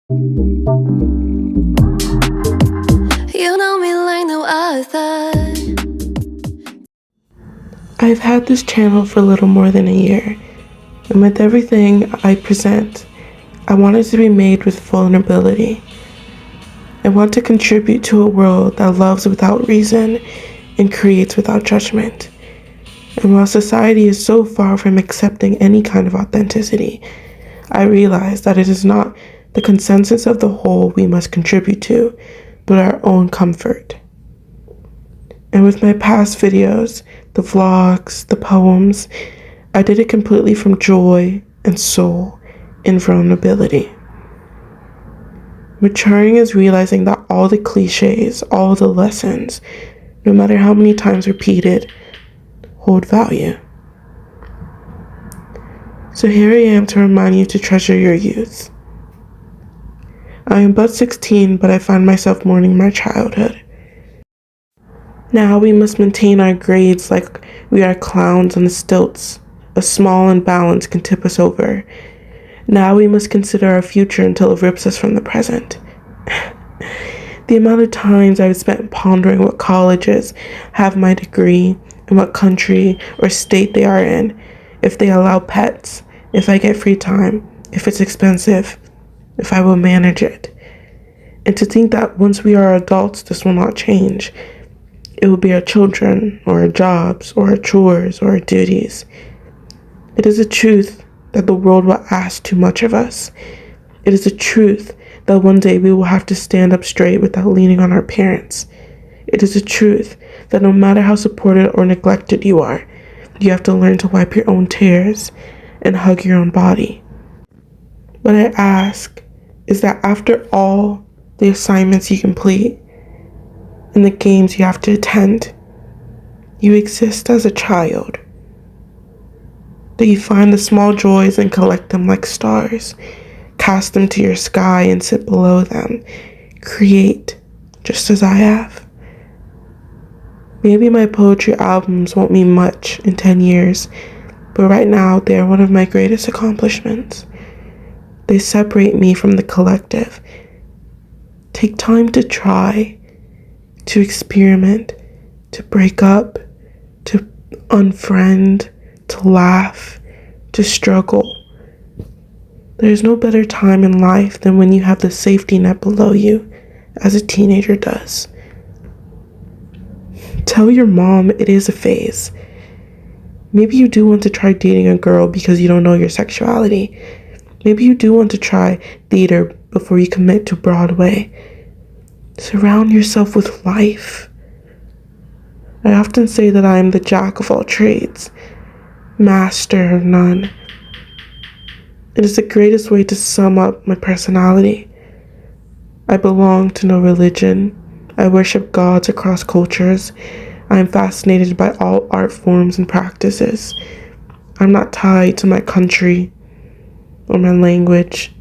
You know me like no other. I've had this channel for a little more than a year, and with everything I present, I want it to be made with vulnerability. I want to contribute to a world that loves without reason and creates without judgment. And while society is so far from accepting any kind of authenticity, I realize that it is not the consensus of the whole we must contribute to, but our own comfort. And with my past videos, the vlogs, the poems, I did it completely from joy and soul and vulnerability. Maturing is realizing that all the cliches, all the lessons, no matter how many times repeated, hold value. So here I am to remind you to treasure your youth. I am but 16, but I find myself mourning my childhood. Now we must maintain our grades like we are clowns on the stilts. A small imbalance can tip us over. Now we must consider our future until it rips us from the present. The amount of times I've spent pondering what colleges have my degree, and what country or state they are in, if they allow pets, if I get free time, if it's expensive, if I will manage it. And to think that once we are adults, this will not change. It will be our children, or our jobs, or our chores, or our duties. It is a truth that the world will ask too much of us. It is a truth that one day we will have to stand up straight without leaning on our parents. It is a truth that no matter how supported or neglected you are, you have to learn to wipe your own tears and hug your own body. What I ask is that after all the assignments you complete and the games you have to attend, you exist as a child. That you find the small joys and collect them like stars, cast them to your sky and sit below them. Create just as I have. Maybe my poetry albums won't mean much in 10 years, but right now they are one of my greatest accomplishments. They separate me from the collective. Take time to try, to experiment, to break up, to unfriend, to laugh, to struggle. There's no better time in life than when you have the safety net below you, as a teenager does. Tell your mom it is a phase. Maybe you do want to try dating a girl because you don't know your sexuality. Maybe you do want to try theater before you commit to Broadway. Surround yourself with life. I often say that I am the jack of all trades, master of none. It is the greatest way to sum up my personality. I belong to no religion. I worship gods across cultures. I am fascinated by all art forms and practices. I'm not tied to my country or my language.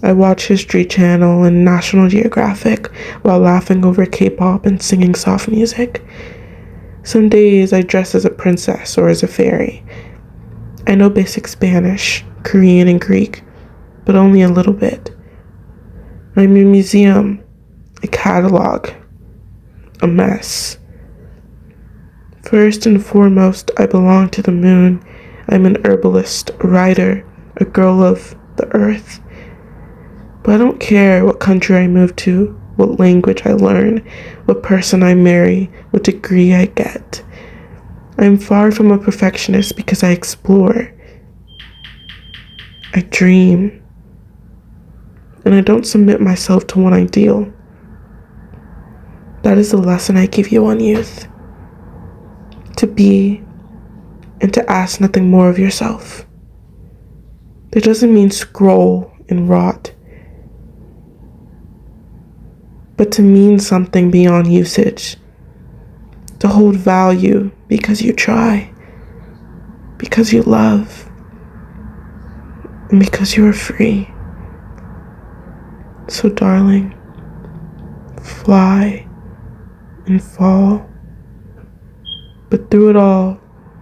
I watch History Channel and National Geographic while laughing over K-pop and singing soft music. Some days I dress as a princess or as a fairy. I know basic Spanish, Korean, and Greek, but only a little bit. I'm a museum, a catalog, a mess. First and foremost, I belong to the moon. I'm an herbalist, a writer, a girl of the earth. But I don't care what country I move to, what language I learn, what person I marry, what degree I get. I'm far from a perfectionist because I explore. I dream. And I don't submit myself to one ideal. That is the lesson I give you on youth. To be and to ask nothing more of yourself. That doesn't mean scroll and rot, but to mean something beyond usage. To hold value because you try, because you love, and because you are free. So darling, fly and fall. But through it all,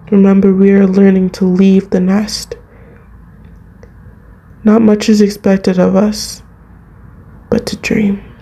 remember we are learning to leave the nest. Not much is expected of us. but to dream.